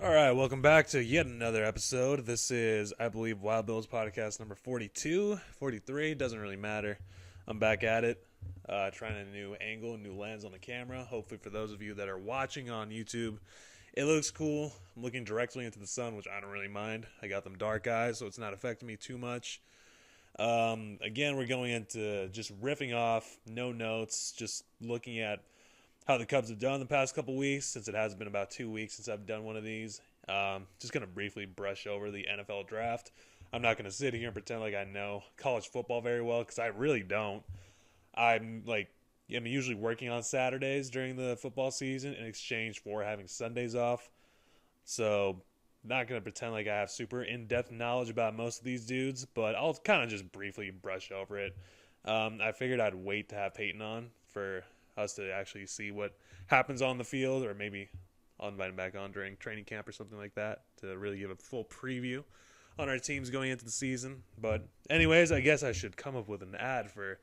All right, welcome back to yet another episode. This is, I believe, Wild Bills podcast number 42, 43, doesn't really matter. I'm back at it, trying a new angle, new lens on the camera. Hopefully for those of you that are watching on YouTube, it looks cool. I'm looking directly into the sun, which I don't really mind. I got them dark eyes, so it's not affecting me too much. Again, we're going into just riffing off, no notes, just looking at how the Cubs have done the past couple weeks, since it has been about 2 weeks since I've done one of these. Just going to briefly brush over the NFL draft. I'm not going to sit here and pretend like I know college football very well, because I really don't. I'm usually working on Saturdays during the football season in exchange for having Sundays off. So, not going to pretend like I have super in-depth knowledge about most of these dudes, but I'll kind of just briefly brush over it. I figured I'd wait to have Peyton on for us to actually see what happens on the field, or maybe I'll invite him back on during training camp or something like that to really give a full preview on our teams going into the season. But anyways, I guess I should come up with an ad for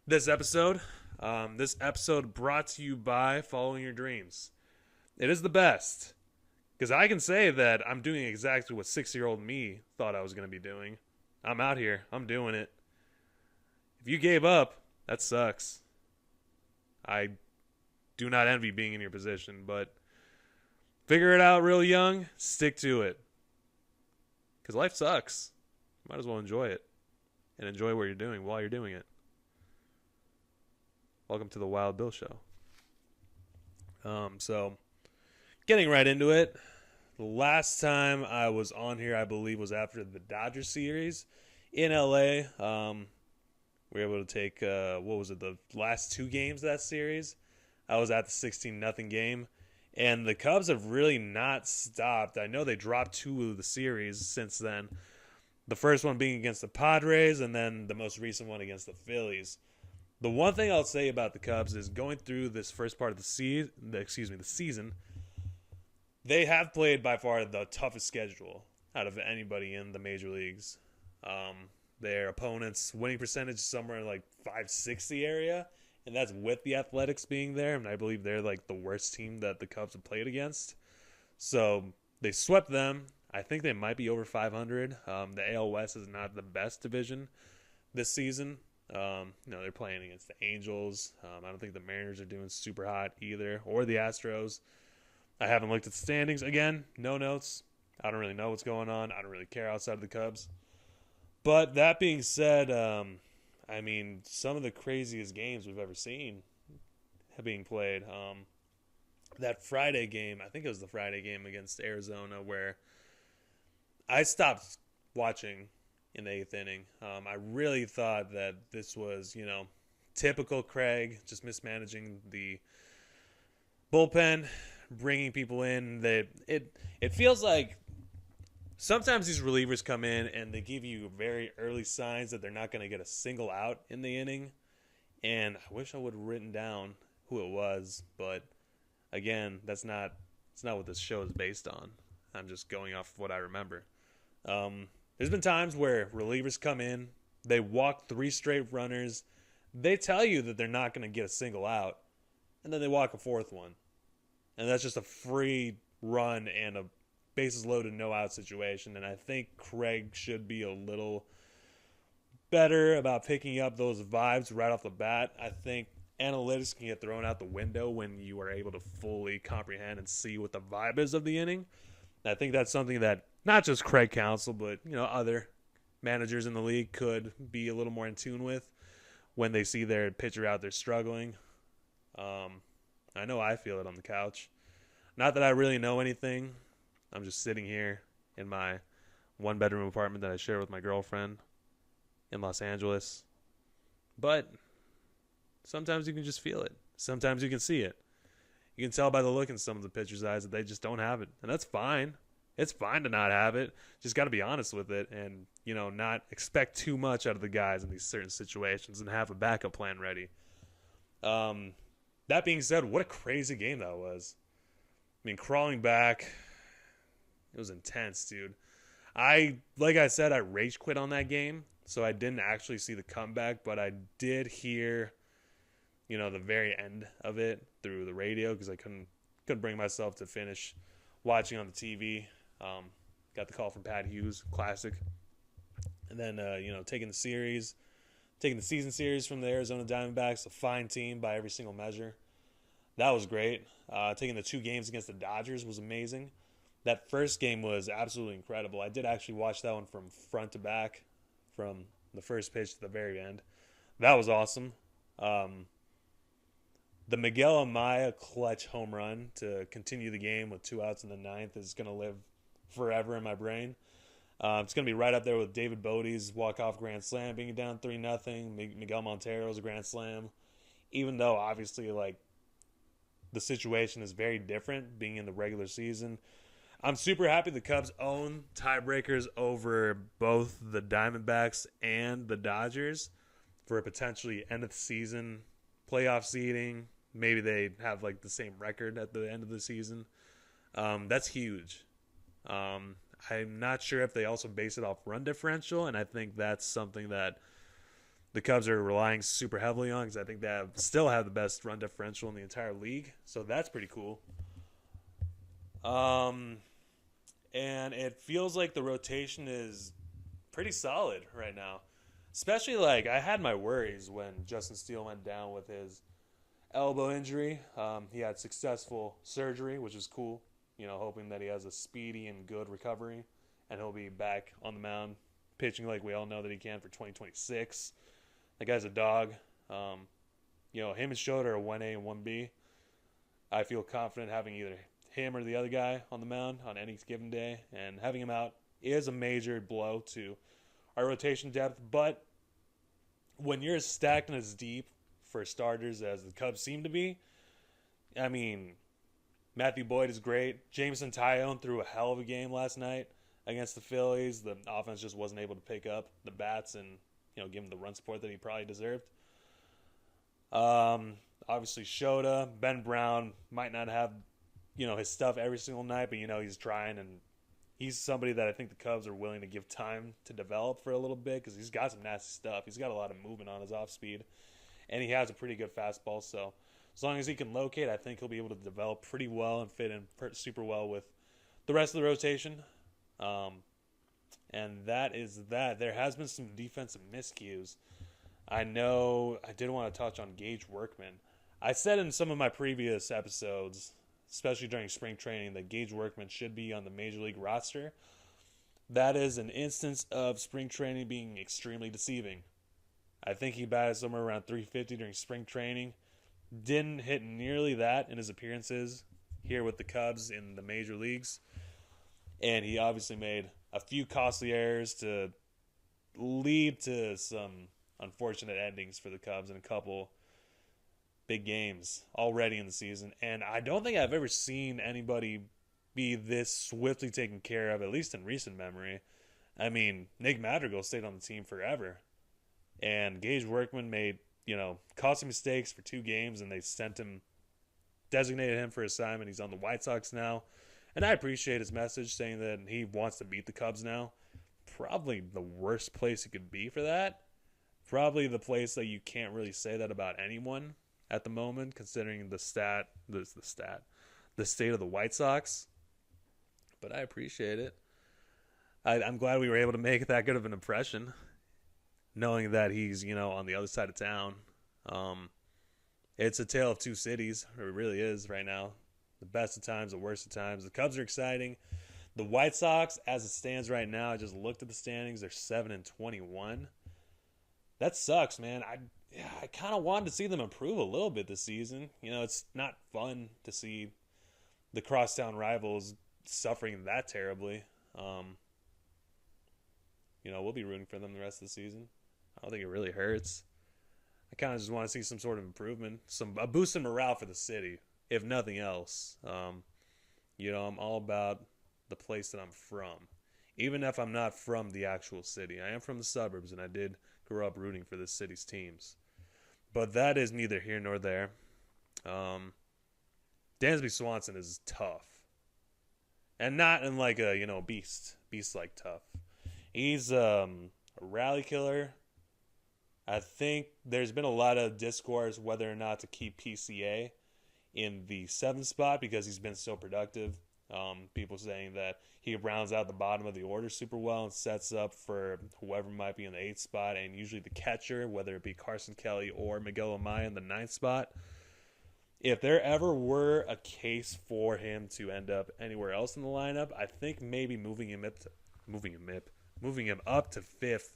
this episode. This episode brought to you by Following Your Dreams. It is the best, because I can say that I'm doing exactly what 6-year-old me thought I was going to be doing. I'm out here. I'm doing it. If you gave up, that sucks. I do not envy being in your position, but figure it out real young, stick to it. Because life sucks. Might as well enjoy it. And enjoy what you're doing while you're doing it. Welcome to the Wild Bill Show. So, getting right into it. The last time I was on here, I believe, was after the Dodgers series in LA. We were able to take, the last 2 games of that series. I was at the 16-0 game. And the Cubs have really not stopped. I know they dropped 2 of the series since then. The first one being against the Padres, and then the most recent one against the Phillies. The one thing I'll say about the Cubs is going through this first part of the season, they have played by far the toughest schedule out of anybody in the major leagues. Their opponents' winning percentage is somewhere in like 560 area, and that's with the Athletics being there, and I believe they're like the worst team that the Cubs have played against. So they swept them. I think they might be over 500. The AL West is not the best division this season. They're playing against the Angels. I don't think the Mariners are doing super hot either, or the Astros. I haven't looked at the standings. Again, no notes. I don't really know what's going on. I don't really care outside of the Cubs. But that being said, some of the craziest games we've ever seen have being played. That Friday game, I think it was the Friday game against Arizona, where I stopped watching in the 8th inning. I really thought that this was, typical Craig, just mismanaging the bullpen, bringing people in. It feels like sometimes these relievers come in and they give you very early signs that they're not going to get a single out in the inning. And I wish I would have written down who it was, but again, it's not what this show is based on. I'm just going off of what I remember. There's been times where relievers come in, they walk 3 straight runners, they tell you that they're not going to get a single out, and then they walk a 4th one. And that's just a free run and a bases loaded, no out situation. And I think Craig should be a little better about picking up those vibes right off the bat. I think analytics can get thrown out the window when you are able to fully comprehend and see what the vibe is of the inning. And I think that's something that not just Craig Counsell, but other managers in the league could be a little more in tune with when they see their pitcher out there struggling. I know I feel it on the couch. Not that I really know anything. I'm just sitting here in my 1-bedroom apartment that I share with my girlfriend in Los Angeles. But sometimes you can just feel it. Sometimes you can see it. You can tell by the look in some of the pitchers' eyes that they just don't have it. And that's fine. It's fine to not have it. Just got to be honest with it and, not expect too much out of the guys in these certain situations and have a backup plan ready. That being said, what a crazy game that was. Crawling back, it was intense, dude. Like I said, I rage quit on that game, so I didn't actually see the comeback, but I did hear, the very end of it through the radio because I couldn't bring myself to finish watching on the TV. Got the call from Pat Hughes, classic. And then, taking the season series from the Arizona Diamondbacks, a fine team by every single measure. That was great. Taking the 2 games against the Dodgers was amazing. That first game was absolutely incredible. I did actually watch that one from front to back, from the first pitch to the very end. That was awesome. The Miguel Amaya clutch home run to continue the game with 2 outs in the ninth is going to live forever in my brain. It's going to be right up there with David Bodie's walk-off grand slam being down 3-0. Miguel Montero's a grand slam. Even though, obviously, the situation is very different being in the regular season. I'm super happy the Cubs own tiebreakers over both the Diamondbacks and the Dodgers for a potentially end-of-the-season playoff seeding. Maybe they have, the same record at the end of the season. That's huge. I'm not sure if they also base it off run differential, and I think that's something that the Cubs are relying super heavily on because I think they still have the best run differential in the entire league. So that's pretty cool. And it feels like the rotation is pretty solid right now. Especially, I had my worries when Justin Steele went down with his elbow injury. He had successful surgery, which is cool. Hoping that he has a speedy and good recovery, and he'll be back on the mound pitching like we all know that he can for 2026. That guy's a dog. Him and Schroeder are 1A and 1B. I feel confident having either him or the other guy on the mound on any given day, and having him out is a major blow to our rotation depth. But when you're as stacked and as deep for starters as the Cubs seem to be, I mean, Matthew Boyd is great. Jameson Taillon threw a hell of a game last night against the Phillies. The offense just wasn't able to pick up the bats and give him the run support that he probably deserved. Obviously, Shota, Ben Brown might not have his stuff every single night, but he's trying, and he's somebody that I think the Cubs are willing to give time to develop for a little bit because he's got some nasty stuff. He's got a lot of movement on his off speed, and he has a pretty good fastball. So as long as he can locate, I think he'll be able to develop pretty well and fit in super well with the rest of the rotation. And that is that. There has been some defensive miscues. I know I did want to touch on Gage Workman. I said in some of my previous episodes, especially during spring training, that Gage Workman should be on the Major League roster. That is an instance of spring training being extremely deceiving. I think he batted somewhere around 350 during spring training. Didn't hit nearly that in his appearances here with the Cubs in the major leagues. And he obviously made a few costly errors to lead to some unfortunate endings for the Cubs in a couple big games already in the season. And I don't think I've ever seen anybody be this swiftly taken care of, at least in recent memory. I mean, Nick Madrigal stayed on the team forever. And Gage Workman made, costly mistakes for 2 games, and they designated him for assignment. He's on the White Sox now. And I appreciate his message saying that he wants to beat the Cubs now. Probably the worst place he could be for that. Probably the place that you can't really say that about anyone at the moment, considering the state of the White Sox. But I appreciate it. I'm glad we were able to make that good of an impression, knowing that he's, on the other side of town. It's a tale of two cities. It really is right now. The best of times, the worst of times. The Cubs are exciting. The White Sox, as it stands right now, I just looked at the standings. They're 7-21. That sucks, man. I kind of wanted to see them improve a little bit this season. It's not fun to see the crosstown rivals suffering that terribly. We'll be rooting for them the rest of the season. I don't think it really hurts. I kind of just want to see some sort of improvement, a boost in morale for the city, if nothing else. I'm all about the place that I'm from, even if I'm not from the actual city. I am from the suburbs, and I did grow up rooting for the city's teams. But that is neither here nor there. Dansby Swanson is tough, and not in like a beast-like tough. He's a rally killer. I think there's been a lot of discourse whether or not to keep PCA in the 7th spot because he's been so productive. People saying that he rounds out the bottom of the order super well and sets up for whoever might be in the 8th spot, and usually the catcher, whether it be Carson Kelly or Miguel Amaya in the 9th spot. If there ever were a case for him to end up anywhere else in the lineup, I think maybe moving him up to 5th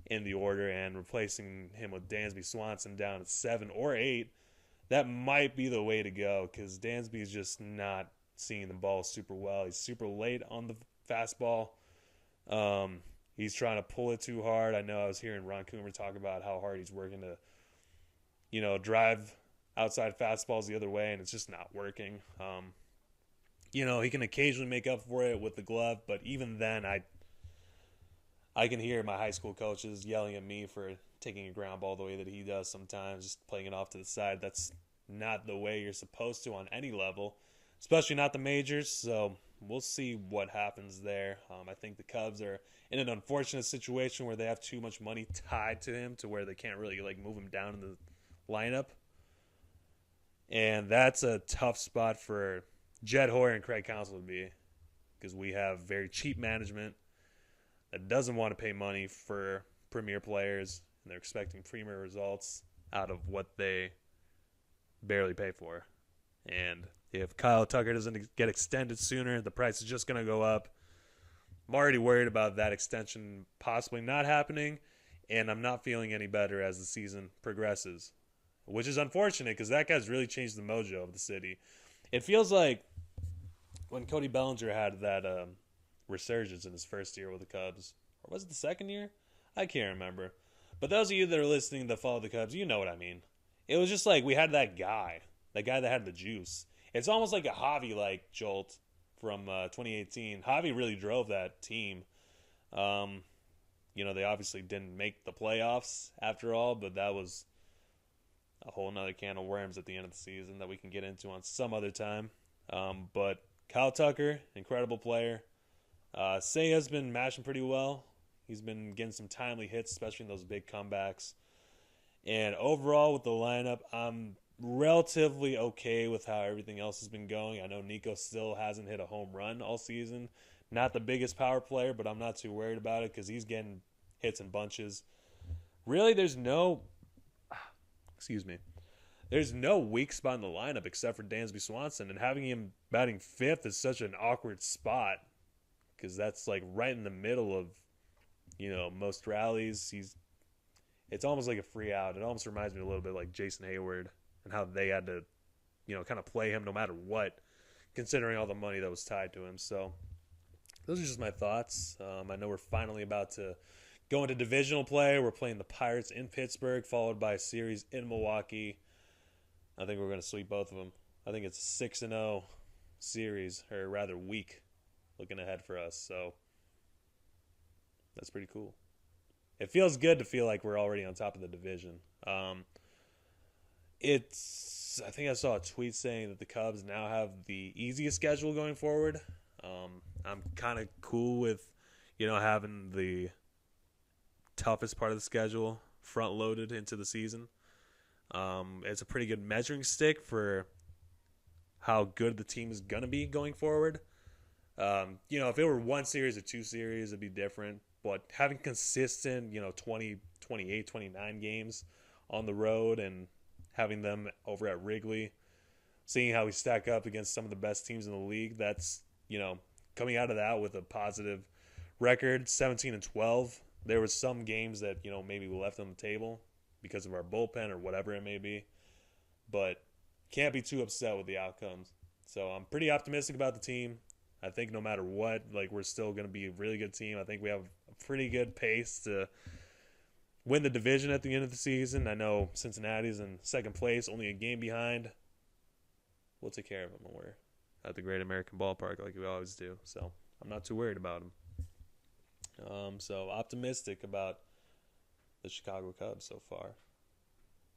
in the order and replacing him with Dansby Swanson down at 7 or 8, that might be the way to go, because Dansby is just not seeing the ball super well. He's super late on the fastball. He's trying to pull it too hard. I know I was hearing Ron Coomer talk about how hard he's working to, drive outside fastballs the other way, and it's just not working. He can occasionally make up for it with the glove, but even then, I can hear my high school coaches yelling at me for taking a ground ball the way that he does sometimes, just playing it off to the side. That's not the way you're supposed to on any level, especially not the majors. So we'll see what happens there. I think the Cubs are in an unfortunate situation where they have too much money tied to him to where they can't really move him down in the lineup. And that's a tough spot for Jed Hoyer and Craig Counsell to be, because we have very cheap management that doesn't want to pay money for premier players, and they're expecting premier results out of what they barely pay for. And if Kyle Tucker doesn't get extended sooner, the price is just going to go up. I'm already worried about that extension possibly not happening, and I'm not feeling any better as the season progresses, which is unfortunate because that guy's really changed the mojo of the city. It feels like when Cody Bellinger had that resurgence in his first year with the Cubs, or was it the second year? I can't remember. But those of you that are listening that follow the Cubs, you know what I mean. It was just like we had that guy that had the juice. It's almost like a Javi-like jolt from 2018. Javi really drove that team. They obviously didn't make the playoffs after all, but that was a whole nother can of worms at the end of the season that we can get into on some other time. But Kyle Tucker, incredible player. Seiya's been mashing pretty well. He's been getting some timely hits, especially in those big comebacks. And overall with the lineup, I'm relatively okay with how everything else has been going. I know Nico still hasn't hit a home run all season. Not the biggest power player, but I'm not too worried about it because he's getting hits in bunches. Really, there's no weak spot in the lineup except for Dansby Swanson, and having him batting 5th is such an awkward spot because that's right in the middle of most rallies. It's almost like a free out. It almost reminds me a little bit like Jason Hayward and how they had to kind of play him no matter what, considering all the money that was tied to him. So those are just my thoughts. I know we're finally about to go into divisional play. We're playing the Pirates in Pittsburgh, followed by a series in Milwaukee. I think we're going to sweep both of them. I think it's a 6-0 series, or rather week, looking ahead for us. So that's pretty cool. It feels good to feel like we're already on top of the division. I think I saw a tweet saying that the Cubs now have the easiest schedule going forward. I'm kind of cool with, having the toughest part of the schedule front loaded into the season. It's a pretty good measuring stick for how good the team is going to be going forward. If it were one series or two series, it'd be different. But having consistent, 20, 28, 29 games on the road and having them over at Wrigley, seeing how we stack up against some of the best teams in the league, that's, coming out of that with a positive record, 17-12. There were some games that, maybe we left on the table because of our bullpen or whatever it may be. But can't be too upset with the outcomes. So I'm pretty optimistic about the team. I think no matter what, we're still going to be a really good team. I think we have a pretty good pace to win the division at the end of the season. I know Cincinnati's in second place, only a game behind. We'll take care of them when we're at the Great American Ballpark like we always do. So I'm not too worried about them. So optimistic about the Chicago Cubs so far.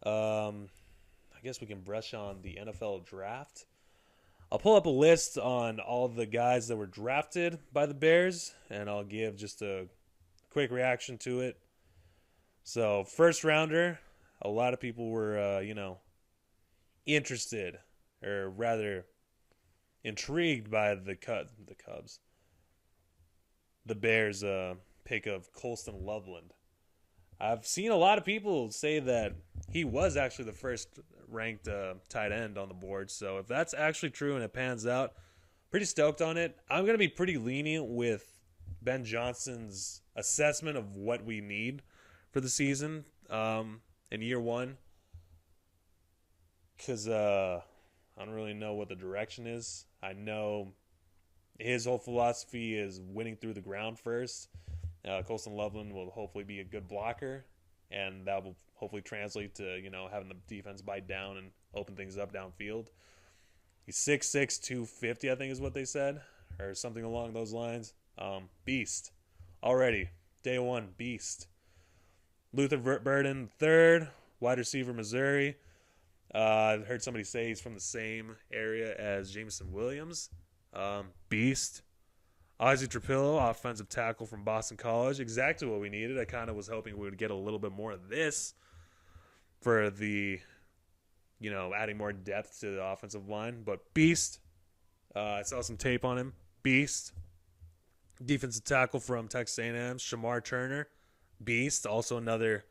I guess we can brush on the NFL draft. I'll pull up a list on all the guys that were drafted by the Bears, and I'll give just a quick reaction to it. So, first rounder, a lot of people were, interested, or rather intrigued by the Cubs, the Bears pick of Colston Loveland. I've seen a lot of people say that he was actually the first ranked tight end on the board. So if that's actually true and it pans out, pretty stoked on it. I'm going to be pretty lenient with Ben Johnson's assessment of what we need for the season in year one. Because I don't really know what the direction is. I know his whole philosophy is winning through the ground first. Colston Loveland will hopefully be a good blocker, and that will hopefully translate to, having the defense bite down and open things up downfield. He's 6'6", 250, I think is what they said, or something along those lines. Beast. Already. Day one, beast. Luther Burden, third. Wide receiver, Missouri. I heard somebody say he's from the same area as Jameson Williams. Beast. Ozzie Trapillo, offensive tackle from Boston College. Exactly what we needed. I kind of was hoping we would get a little bit more of this for the, adding more depth to the offensive line. But beast. I saw some tape on him. Beast. Defensive tackle from Texas A&M, Shamar Turner. Beast. Also another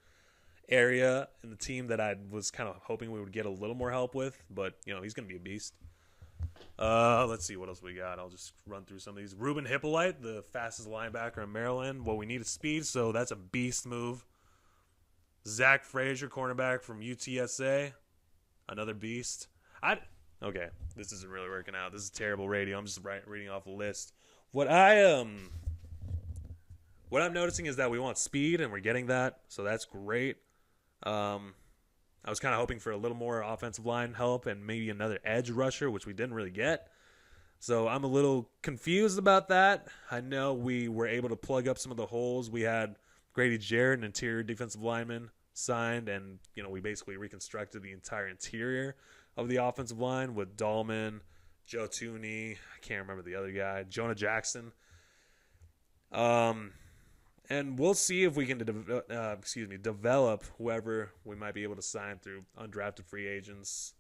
area in the team that I was kind of hoping we would get a little more help with. But, he's going to be a beast. Let's see what else we got. I'll just run through some of these. Ruben Hippolyte, the fastest linebacker in Maryland. Well, we need is speed, so that's a beast move. Zach Frazier, cornerback from UTSA. Another beast. Okay, this isn't really working out. This is terrible radio. I'm just reading off a list. What I'm noticing is that we want speed, and we're getting that, so that's great. I was kind of hoping for a little more offensive line help and maybe another edge rusher, which we didn't really get. So I'm a little confused about that. I know we were able to plug up some of the holes. We had Grady Jarrett, an interior defensive lineman, signed, and we basically reconstructed the entire interior of the offensive line with Dahlman, Joe Tooney, I can't remember the other guy, Jonah Jackson. And we'll see if we can develop whoever we might be able to sign through undrafted free agents.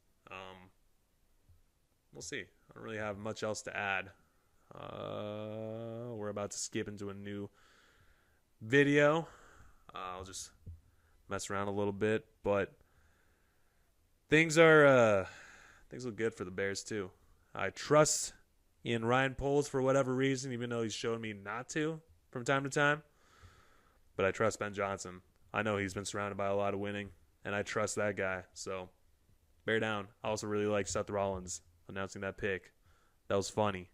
We'll see. I don't really have much else to add. We're about to skip into a new video. I'll just mess around a little bit, but things look good for the Bears too. I trust in Ryan Poles for whatever reason, even though he's shown me not to from time to time. But I trust Ben Johnson. I know he's been surrounded by a lot of winning, and I trust that guy. So, bear down. I also really like Seth Rollins announcing that pick. That was funny.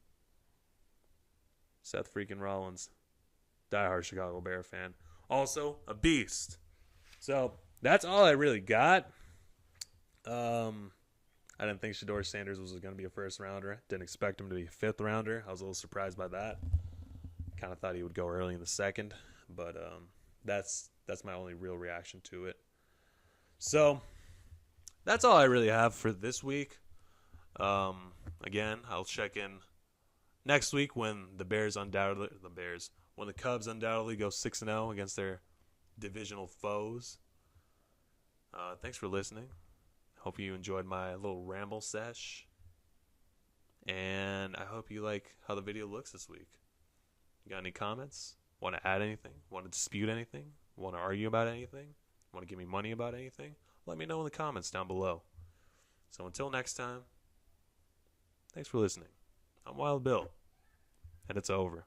Seth freaking Rollins. Diehard Chicago Bear fan. Also, a beast. So, that's all I really got. I didn't think Shedeur Sanders was going to be a first-rounder. Didn't expect him to be a fifth-rounder. I was a little surprised by that. Kind of thought he would go early in the second. But that's my only real reaction to it. So that's all I really have for this week. Again, I'll check in next week when the Cubs undoubtedly go 6-0 against their divisional foes. Thanks for listening. Hope you enjoyed my little ramble sesh. And I hope you like how the video looks this week. You got any comments? Want to add anything? Want to dispute anything? Want to argue about anything? Want to give me money about anything? Let me know in the comments down below. So until next time, thanks for listening. I'm Wild Bill, and it's over.